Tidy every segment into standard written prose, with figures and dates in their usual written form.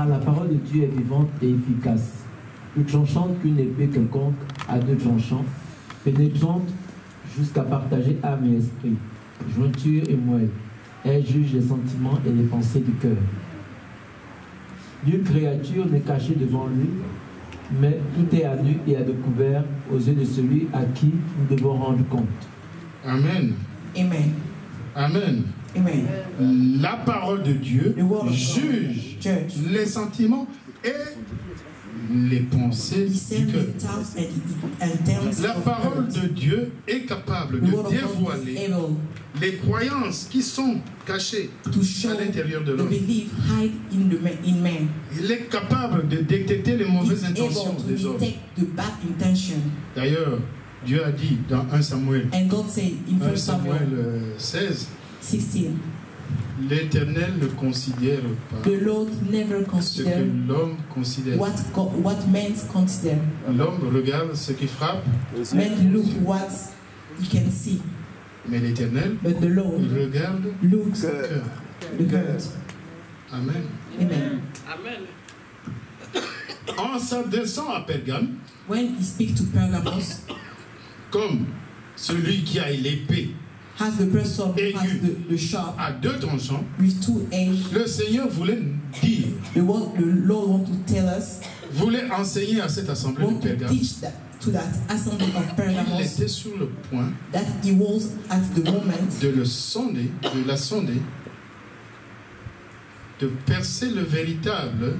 Car la parole de Dieu est vivante et efficace, plus tranchante qu'une épée quelconque à deux tranchants, pénétrante jusqu'à partager âme et esprit, jointure et moelle. Elle juge les sentiments et les pensées du cœur. Nulle créature n'est cachée devant lui, mais tout est à nu et à découvert aux yeux de celui à qui nous devons rendre compte. Amen. Amen. Amen. Amen. La parole de Dieu juge les sentiments et les pensées du cœur. La parole de Dieu est capable de dévoiler les croyances qui sont cachées à l'intérieur de l'homme. Il est capable de détecter les mauvaises intentions des hommes. D'ailleurs, Dieu a dit dans 1 Samuel, 1 Samuel 16, l'Éternel ne considère pas ce que l'homme considère. L'homme regarde ce qui frappe, mais l'Éternel regarde le cœur. Amen. Amen. En s'adressant à Pergame, when he speaks to Pergamos, comme celui qui a l'épée has the person who has the sharp à deux tranchants, with two edges, le Seigneur voulait dire, the Lord want to tell us, voulait enseigner à cette assemblée de Pergame, to that assembly of Pergamos, il était sur le point that he was at the moment de le sonder, de la sonder, de percer le véritable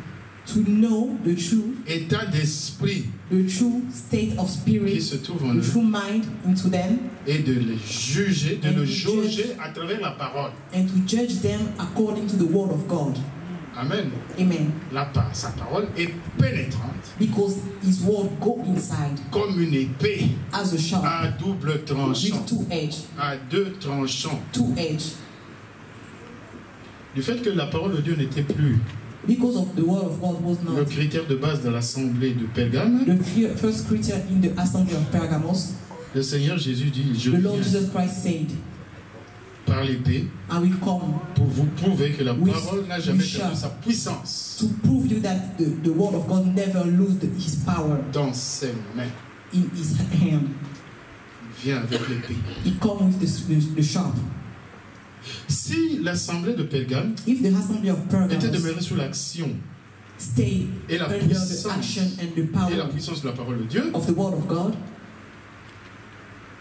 to know the true état d'esprit, the true state of spirit, qui se trouve en the eux, true mind into them, et de les juger, de le jauger à travers la parole. and to judge them according to the word of God. Amen. Amen. Sa parole est pénétrante, Because his word go inside comme une épée as a sharp à double tranchant, with two edges, à deux tranchants. two edges. Du fait que la parole de Dieu n'était plus Because of the word of God was le not critère de base de l'assemblée de Pergame, the first creature in the assembly of Pergamos, le Seigneur Jésus dit, je the Lord viens Jesus Christ said, par l'épée I will come pour vous prouver que la parole n'a jamais we perdu sa puissance to prove you that the word of God never lose his power dans ses mains. in his hand. Il vient avec l'épée. He come with the sharp. Si l'assemblée de Pergame If the assembly of était Pergamos demeurée sous l'action stay et la under the puissance action and the et la power puissance de la parole de Dieu, of the word of God,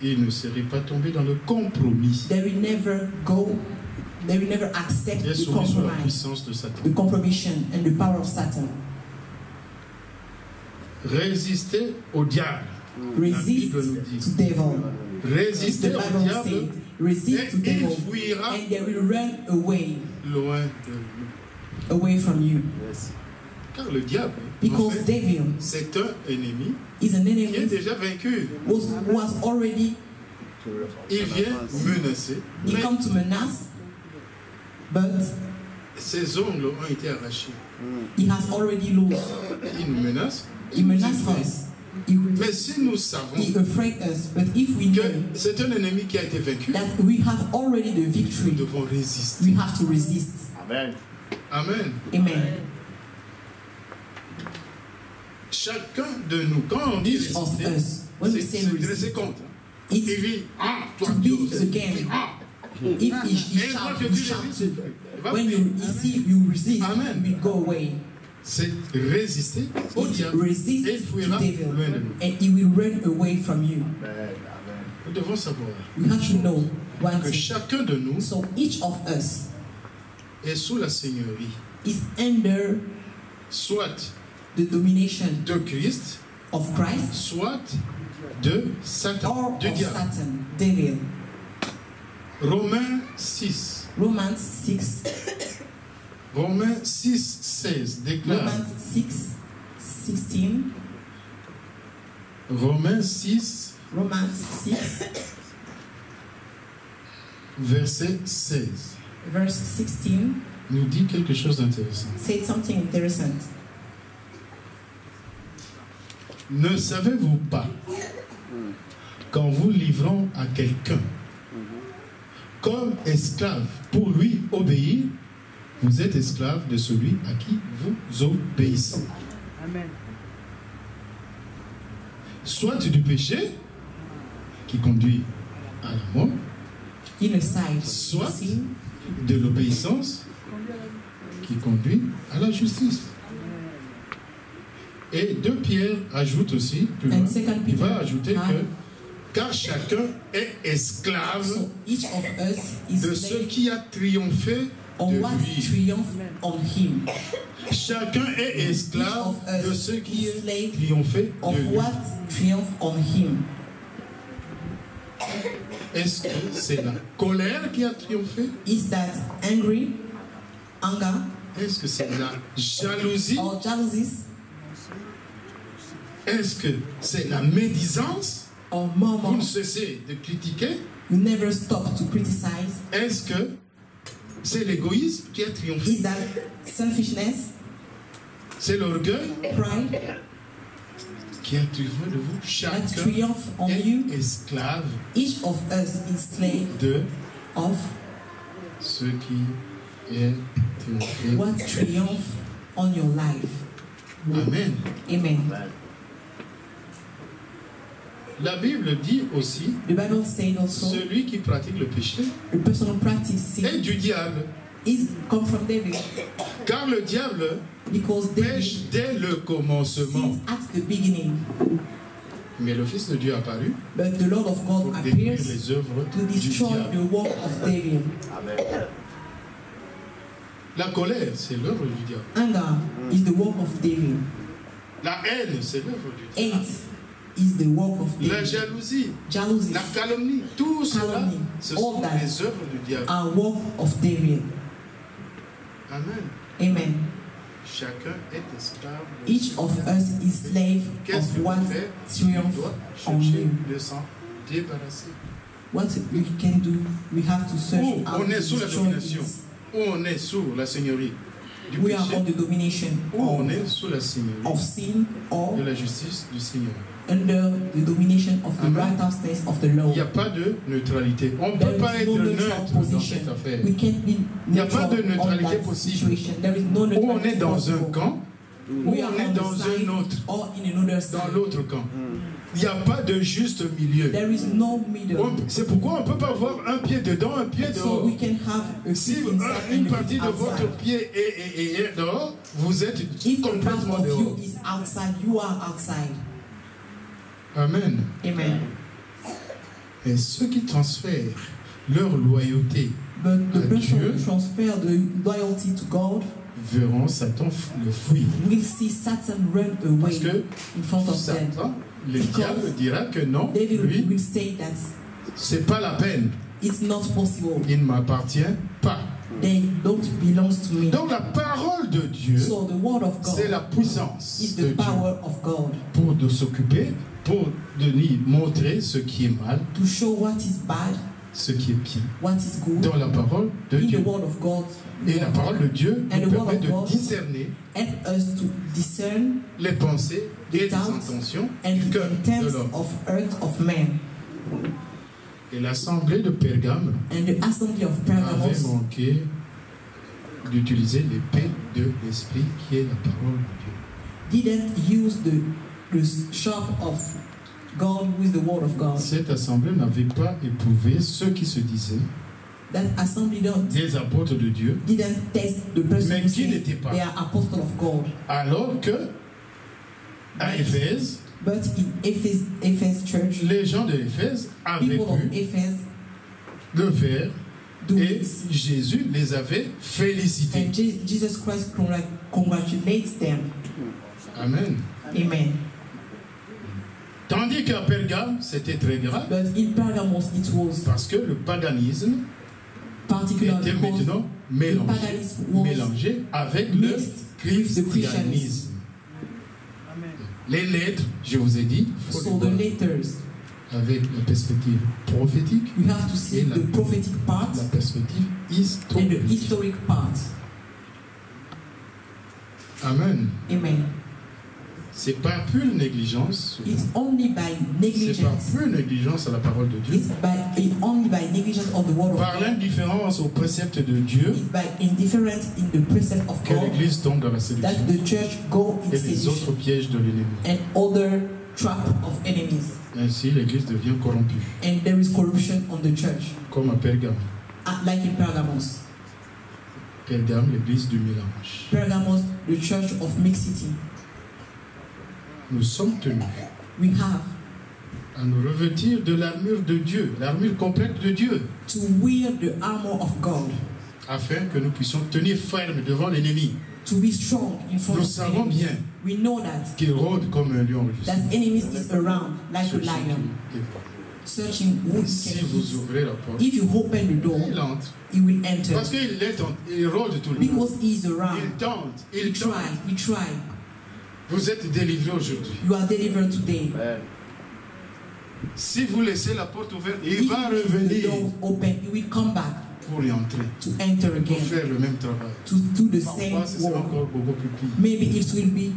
il ne serait pas tombé dans le compromis. they will never accept Il est the soumis sous la compromise, puissance de Satan. the compromission and the power of Satan. Résister au diable. Resist La Bible nous dit. to devil. The Résister au Bible diable said, resist to et il devil, fuira and they will run away loin de nous. away from you. Car le diable, en Because fait, devil c'est un ennemi is an qui est enemy déjà vaincu. who was already, Il vient menacer, he mais come to menace, but ses ongles ont été arrachés. he has already lost. Il nous menace. He menaces us. Mais si nous savons He afraid us. But if we que know c'est un ennemi qui a été vaincu, that we have already the nous victory, devons résister. we have to resist. Amen. Amen. Amen. Chacun de nous, quand on dit Each of résister, us, when we c'est say se dresser resist, contre. Il it's dit, ah, toi, to Dieu, be again. ah. If he Et shout, quand you tu shout résistes, too. il va When fuir. you see you resist, Amen. you will go away. C'est résister au It diable et il resist to fuira devil, loin de nous. and he will run away from you. Nous devons savoir We have to know one que thing. chacun de nous So each of us est sous la seigneurie, is under soit the domination de Christ, of Christ soit de Satan, or du of diable. Satan, devil. Romains 6. Romans 6. Romains 6, 16 déclare. Romans 6, 16. Romains 6, Romans 6, verset 16, verse 16, nous dit quelque chose d'intéressant. said something interessant. Ne savez-vous pas qu'en vous livrant à quelqu'un comme esclave pour lui obéir, vous êtes esclaves de celui à qui vous obéissez. Amen. Soit du péché qui conduit à la mort, soit de l'obéissance qui conduit à la justice. Et 2 Pierre ajoute aussi, il va ajouter que car chacun est esclave de ce qui a triomphé de lui. Chacun est esclave de ce qui est triomphé de lui. Est-ce que c'est la colère qui a triomphé? Is that anger? Est-ce que c'est la jalousie? Or jealousies? Est-ce que c'est la médisance? Or murmur? Vous ne cessez de critiquer? You never stop to criticize? Est-ce que c'est l'égoïsme qui a triomphé? Is that selfishness? C'est l'orgueil? Pride? Qui a triomphé de vous? Chacun est esclave. Each of us is slave de of ce qui est triomphé. What triumph on your life? Amen. Amen. La Bible dit aussi, the Bible says also, celui qui pratique le péché the person who practices est du diable. Is come from David. Car le diable pêche dès le commencement. At the beginning. Mais le Fils de Dieu est apparu But the Lord of God pour appears détruire les œuvres to destroy du diable. the work of David. Amen. La colère, c'est l'œuvre du diable. Anger is the work of David. La haine, c'est l'œuvre du diable. Hate is the work of David. La jalousie, jealousy, la calomnie, tout cela, ce sont les œuvres du diable. Are work of David. Amen. Amen. Chacun est esclave. Each of us is slave of what triumph on you. De s'en débarrasser. What we can do, we have to search out. On est sous la domination. Où on est sous la seigneurie du we péché. Are on the domination. Où on est sous la seigneurie of sin or de la justice du Seigneur. Under the domination of the righteousness of the law. Il n'y a pas de neutralité. On ne peut pas être neutre dans cette affaire. Il n'y a pas de neutralité possible. Ou on est dans un camp, ou on est dans un autre, dans l'autre camp. Il n'y a pas de juste milieu. C'est pourquoi on ne peut pas avoir un pied dedans, un pied dehors. Si une partie de votre pied est dehors, vous êtes complètement dehors. Amen. Amen. Et ceux qui transfèrent leur loyauté à Dieu verront Satan le fuir. Parce que Satan, le diable dira que non, lui, c'est pas la peine. It's not possible. Il ne m'appartient pas. They don't belong to me. Donc la parole de Dieu, c'est la puissance de Dieu pour de s'occuper, pour de lui montrer ce qui est mal, to show what is bad, ce qui est pire, what is good, dans la parole de Dieu. The word of God. Et la parole de Dieu nous permet de discerner les pensées et les intentions du cœur de l'homme. Et l'assemblée de Pergame avait manqué d'utiliser l'épée de l'esprit qui est la parole de Dieu. Didn't use the sword of God with the word of God. Cette assemblée n'avait pas éprouvé ceux qui se disaient des apôtres de Dieu, mais qui n'étaient pas. Alors que à Éphèse, but in Ephes church, les gens de Éphèse avaient pu le faire et Jésus les avait félicités. And Jesus Christ congratulates them. Amen. Amen. Tandis qu'à Pergame, c'était très grave. But in Pergamos it was parce que le paganisme était maintenant mélangé avec le christianisme. Les lettres, je vous ai dit, avec la perspective prophétique et la perspective historique. Amen. Amen. C'est pas pure négligence. It's only by negligence. C'est pas pure négligence à la parole de Dieu. It's only by negligence of the word of Par God. l'indifférence au précepte de Dieu. It's by indifference in the precept of Que God. l'Église tombe dans la séduction. That the church go in et les autres seduction. pièges de l'ennemi. And other trap of enemies. Ainsi, l'Église devient corrompue. And there is corruption on the church. Comme à Pergame. Like in Pergamos. Pergame, l'Église du mélange. Pergamos, the church of mixity. Nous sommes tenus We have à nous revêtir de l'armure de Dieu, l'armure complète de Dieu, to wear the armor of God, afin que nous puissions tenir ferme devant l'ennemi. to be strong in front Nous of savons enemies. bien We know that qu'il rôde comme un lion rugissant. that enemies is around like a lion, searching who he Si can vous hit. ouvrez la porte, If you open the door, il entre. he will enter. Parce qu'il rôde tout le temps. Because he is around. Il tente, We il tente. try, we try. Vous êtes délivrés aujourd'hui. You are delivered today. Si vous laissez la porte ouverte, il If va the revenir door open, he will come back pour y entrer, to enter pour again, faire le même travail. to do the same Parfois, ce sera work. encore beaucoup plus pire. Maybe it will be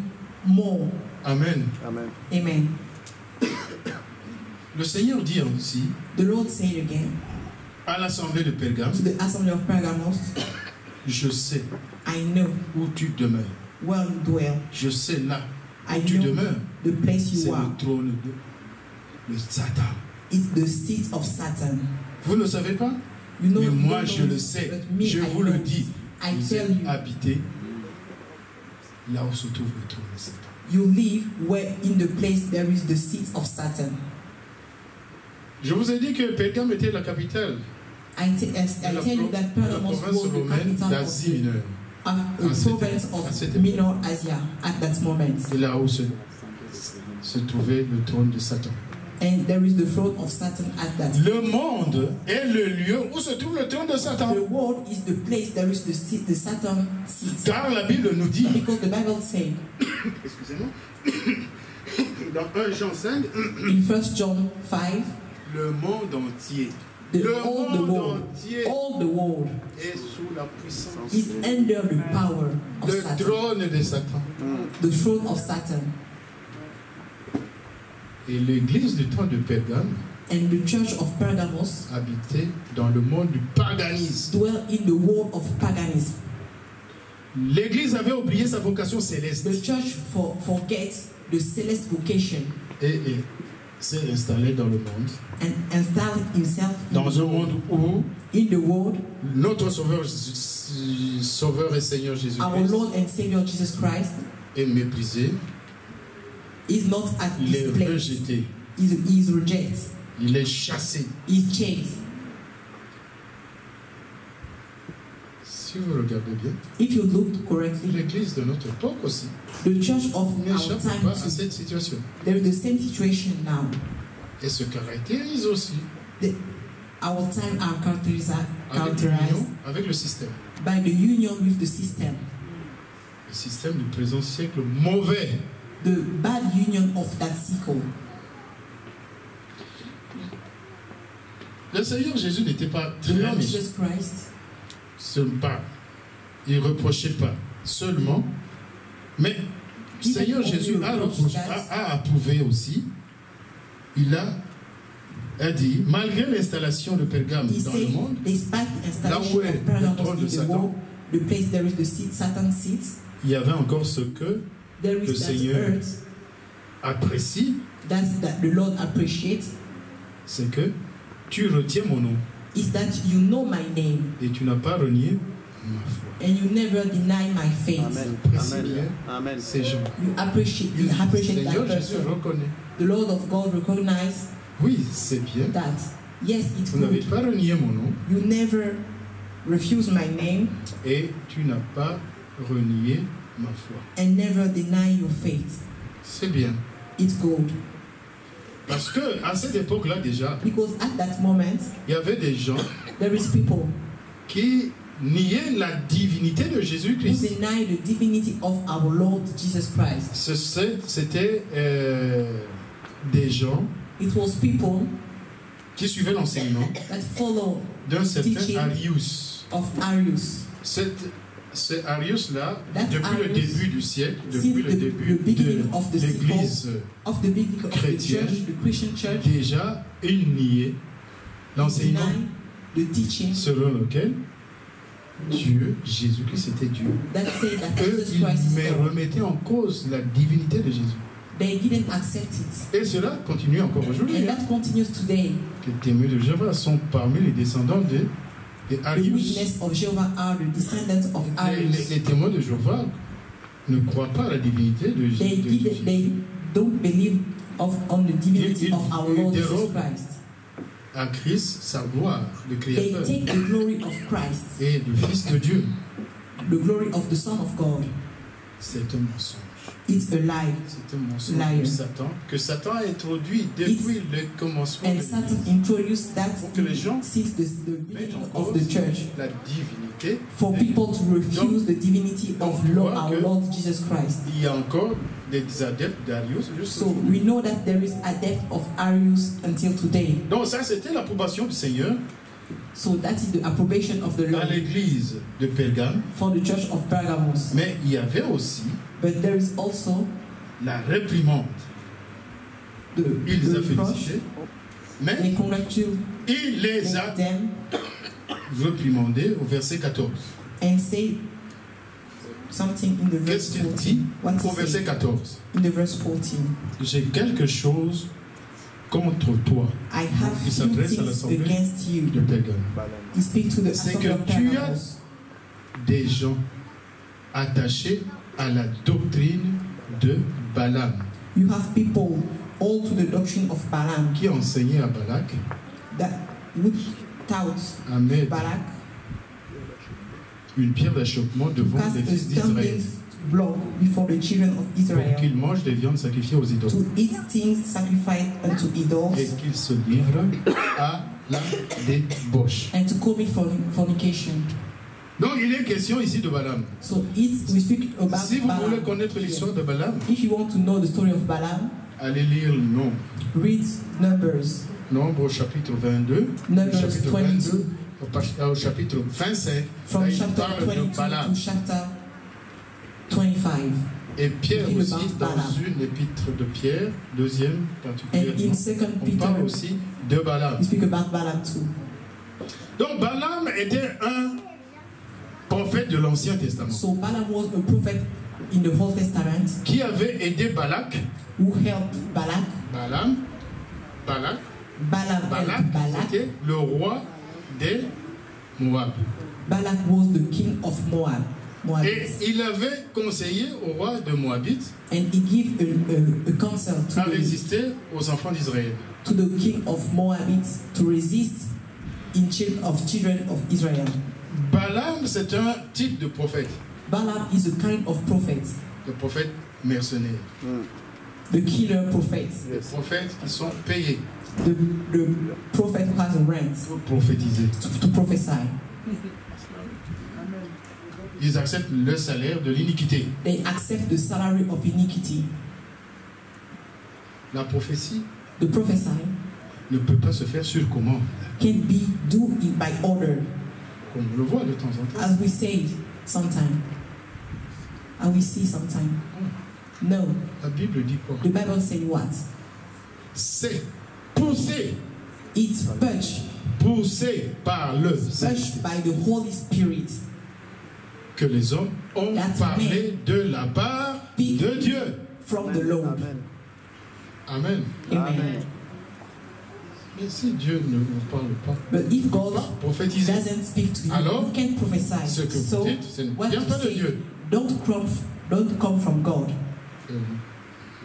more. Amen. Amen. Amen. Le Seigneur dit aussi The Lord said again à l'assemblée de Pergame, to the assembly of Pergamos, je sais I know où tu demeures. where you dwell. Je sais là I où tu know demeures. the place C'est you are. le trône de Satan. It's the seat of Satan. Vous ne le savez pas? You know, Mais you moi don't je know le it, sais. but me, Je I vous know le it. dis. I Vous tell êtes you, habité là où se trouve le trône de Satan. you live where in the place there is the seat of Satan. Je vous ai dit que Pergame était la capitale I tell you that de la Pergamos province was the romaine capital d'Asie mineure. of À the cette province époque, à cette of époque. Minor Asia at that moment. Et là où se trouvait le trône de Satan. And there is the throne of Satan at that. Le monde est le lieu où se trouve le trône de Satan. The world is the place there is the Satan seat. Car la Bible nous dit, Because the Bible says excusez-moi, dans 1 Jean 5, in 1 John 5, le monde entier, all the world, entier all the world est sous la puissance, is under the power of le Satan, trône de Satan. the throne of Satan. Et l'église du temps de Pergame And the church of Pergamos habitait dans le monde du paganisme. dwell in the world of paganism. L'église avait oublié sa vocation céleste The church forgets the celeste vocation et s'est installée dans le monde, and installed himself dans un monde où in the world. notre Sauveur et Seigneur Our Jésus-Christ Lord and Savior Jesus Christ est méprisé, is not at il est his place. rejeté, He is rejected. il est chassé. He is chased. Si vous regardez bien, If you look correctly, l'église de notre époque aussi the church of our n'échappe time pas à too, cette situation. there is the same situation now. Et se caractérise aussi Our time are characterized avec l'union avec le système. by the union with the system. Le système du présent siècle mauvais. The bad union of that cycle. Le Seigneur Jésus n'était pas The très Lord méchant. Jesus Christ, Il ne reprochait pas seulement, mais le Seigneur Jésus a approuvé aussi. Il a dit, malgré l'installation de Pergame he dans le said, monde, despite the installation Là où est of Pergamos le trône de in the Satan, world, the place there is the seat, Satan sits, il y avait encore ce que there le is that Seigneur earth apprécie, that the Lord appreciates, c'est que tu retiens mon nom is that you know my name et tu n'as pas renié ma foi. and you never deny my faith. Amen. Apprécie Amen. bien Amen. ces gens. You appreciate Le that Seigneur Jésus person. reconnaît. The Lord of God recognized Oui, c'est bien. that. Yes, it's Vous n'avez good. pas renié mon nom You never refuse my name et tu n'as pas renié ma foi. and never deny your faith. C'est bien. It's good. Parce que à cette époque-là déjà, Because at that moment, il y avait des gens there is people qui niaient la divinité de who Jésus-Christ. deny the divinity of our Lord Jesus Christ. C'était des gens It was people qui suivaient l'enseignement that follow d'un certain teaching Arius. of Arius. C'est Arius-là, depuis le début du siècle, depuis le début de l'Église chrétienne, déjà il niait l'enseignement selon lequel Dieu, Jésus-Christ était Dieu. Eux, ils remettaient en cause la divinité de Jésus. They didn't accept it. Et cela continue encore aujourd'hui. And that continues today. Les témoins de Jéhovah sont parmi les descendants de Arius. The witness of Jehovah are the descendants of Arius. Les témoins de Jéhovah ne croient pas à la divinité de Jésus. They don't believe on the divinity of our Lord Jesus Christ. À Christ, sa gloire, le Créateur. They take the glory of Christ. Et le Fils de Dieu. The glory of the Son of God. C'est un mensonge. It's a lie. C'est un mensonge que Satan a introduit depuis le commencement. And Satan introduced that since the beginning of the church. La divinité. For people to refuse the divinity of our Lord Jesus Christ. Il y a encore des adeptes d'Arius. So we know that there is adepts of Arius until today. Donc ça c'était l'approbation du Seigneur. So that is the approbation of the Lord. À l'église de Pergame. For the church of Pergamos. Mais il y avait aussi but there is also la réprimande. Il les a félicités, mais il les a réprimandés au verset 14. And say something in the verse 14. Au verset 14. In the verse 14. J'ai quelque chose contre toi. Il s'adresse à l'assemblée de Pergame. C'est que tu as des gens attachés à la doctrine de Balaam. You have people all to the doctrine of Balaam. Qui enseignait à Balak. That would taught Balak. Une pierre d'achoppement devant les fils d'Israël. Before the children of Israel. Pour qu'ils mangent des viandes sacrifiées aux idoles. To eat things sacrificed unto idols. Et qu'ils se livrent à la débauche. And to commit fornication. Donc il est question ici de Balaam. So we speak about si vous voulez connaître l'histoire de Balaam, if you want to know the story of Balaam, allez lire le Nombre. Read Numbers. Nombre au chapitre 22. Numbers chapitre 22. Au chapitre 25. From chapter 22 to chapter 25. Et Pierre aussi, dans une épître de Pierre, deuxième particulièrement, on parle aussi de Balaam. We speak about Balaam too. Donc Balaam était un prophète de l'Ancien Testament. So Balaam was a prophet in the Old Testament. Qui avait aidé Balak. Who helped Balak. Balak était le roi des Moab. Balak was the king of Moab. Et il avait conseillé au roi de Moabite and he gave a counsel to à résister aux enfants d'Israël. To the king of Moabite to resist of children of Israel. Balaam, c'est un type de prophète. Balaam is a kind of prophet. Le prophète mercenaire. The killer prophet. Les prophètes qui sont payés. The prophet who has a rent. Pour prophétiser. To prophesy. Ils acceptent le salaire de l'iniquité. They accept the salary of iniquity. La prophétie. The prophecy. Ne peut pas se faire sur commande. Can be do it by order. Comme on le voit de temps en temps. As we say sometimes. And we see sometimes. No. La Bible dit quoi? The Bible says what? C'est poussé. It's pushed. Poussé par le pushed by the Holy Spirit. Que les hommes ont parlé de la part de Dieu. From the Lord. Amen. Amen. Mais si Dieu ne vous parle pas, but if God prophétiser, doesn't speak to you, alors, you can't prophesy. Ce que so, vous dites, ce ne vient pas de Dieu. Don't come from God.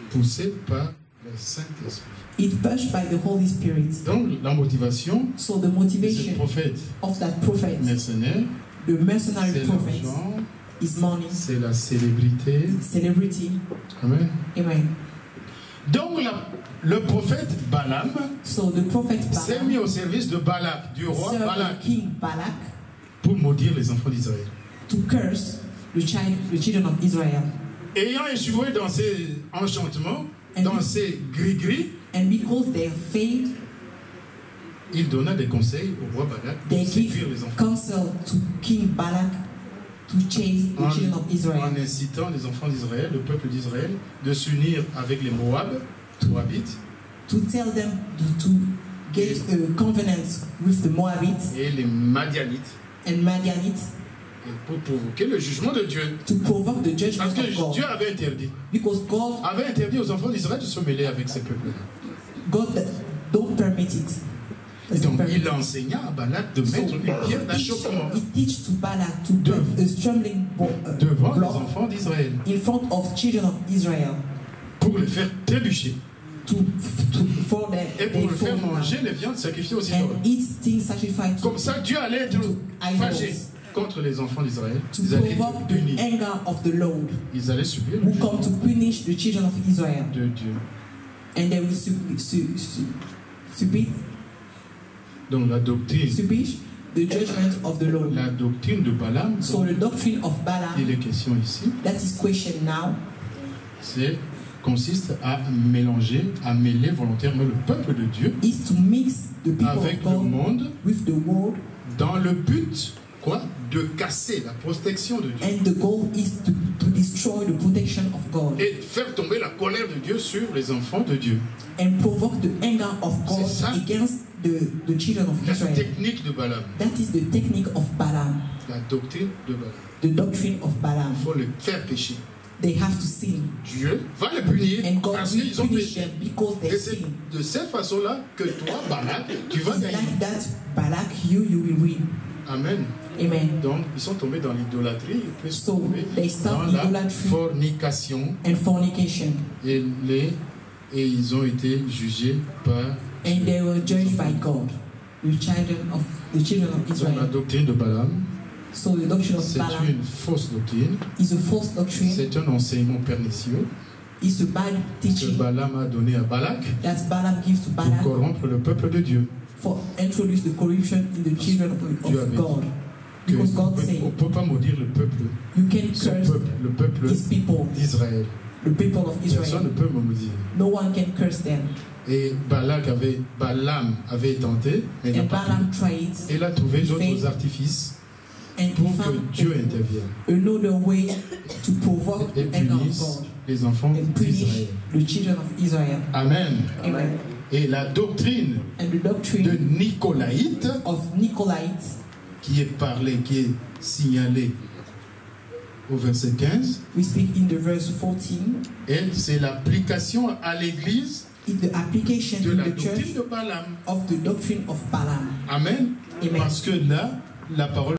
Poussé par le Saint-Esprit. It pushed by the Holy Spirit. Donc la motivation the motivation de ce prophète of that prophet, mercenaire, the mercenary prophet, is money. C'est la célébrité. Celebrity. Amen. Amen. Donc le prophète Balaam s'est mis au service de Balak, du roi Balak, King Balak, pour maudire les enfants d'Israël. To curse the children of Israel. Ayant échoué dans ses enchantements, dans ses gris-gris, and because they failed, il donna des conseils au roi Balak pour séduire les enfants. Counsel to King Balak to chase the children of Israel. En incitant les enfants d'Israël, le peuple d'Israël, de s'unir avec les Moabites. To tell them to get a covenant with the Moabites. Et les Madianites. And Madianites. Et pour provoquer le jugement de Dieu. To provoke the judgment Parce que of God. Dieu avait interdit. Because God avait interdit aux enfants d'Israël de se mêler avec ces peuples. God don't permit it. Donc il enseigna à Balak de mettre une pierre d'achoppement devant les enfants d'Israël pour les faire trébucher et pour les faire manger les viandes sacrifiées aux idoles. Comme ça Dieu allait être fâché contre les enfants d'Israël. Ils allaient être punis. Ils allaient subir le jugement de Dieu. And they will submit. Donc la doctrine, the judgment of the Lord. La doctrine de Balaam, so the doctrine of Balaam, il est question ici, that is question now, consiste à mélanger, à mêler volontairement le peuple de Dieu is to mix the people avec of God le monde with the world, dans le but de casser la protection de Dieu. And the goal is to destroy the protection of God. Et faire tomber la colère de Dieu sur les enfants de Dieu. And provoke the anger of God against the children of Israel. La technique de Balaam. That is the technique of Balaam. La doctrine de Balaam. The doctrine of Balaam. Il faut les faire pécher. They have to sin. Dieu va les punir parce qu'ils ont péché. Et c'est de cette façon-là que toi, Balak, tu vas gagner. Like that, Balak, you will win. Amen. Amen. Donc, ils sont tombés dans l'idolâtrie, they start dans la fornication. And fornication. Et ils ont été jugés par And they were judged by God, the children of Israel. Donc, la doctrine de Balaam, so the doctrine of Balaam, c'est une fausse doctrine. Is a false doctrine. C'est un enseignement pernicieux. It's a bad teaching. Que Balaam a donné à Balak. That Balaam gives to Balak. Pour corrompre le peuple de Dieu. For introduce the corruption in the children of God. Because God said, on ne peut pas maudire le peuple. You can curse le peuple d'Israël. The people of Israel. Personne ne peut maudire. No one can curse them. Et Balaam avait tenté, mais il n'a pas pu. Il a trouvé d'autres artifices pour que Dieu intervienne. Another way to provoke et the anger of punisse God. Les enfants d'Israël. The children of Israel. Amen. Amen. Et la doctrine de Nicolaïte, qui est signalée au verset 15, we speak in the verse 14, et c'est l'application à l'église the application de in la the doctrine church de Balaam. of the doctrine of Balaam. Amen. Amen. Parce que là, la parole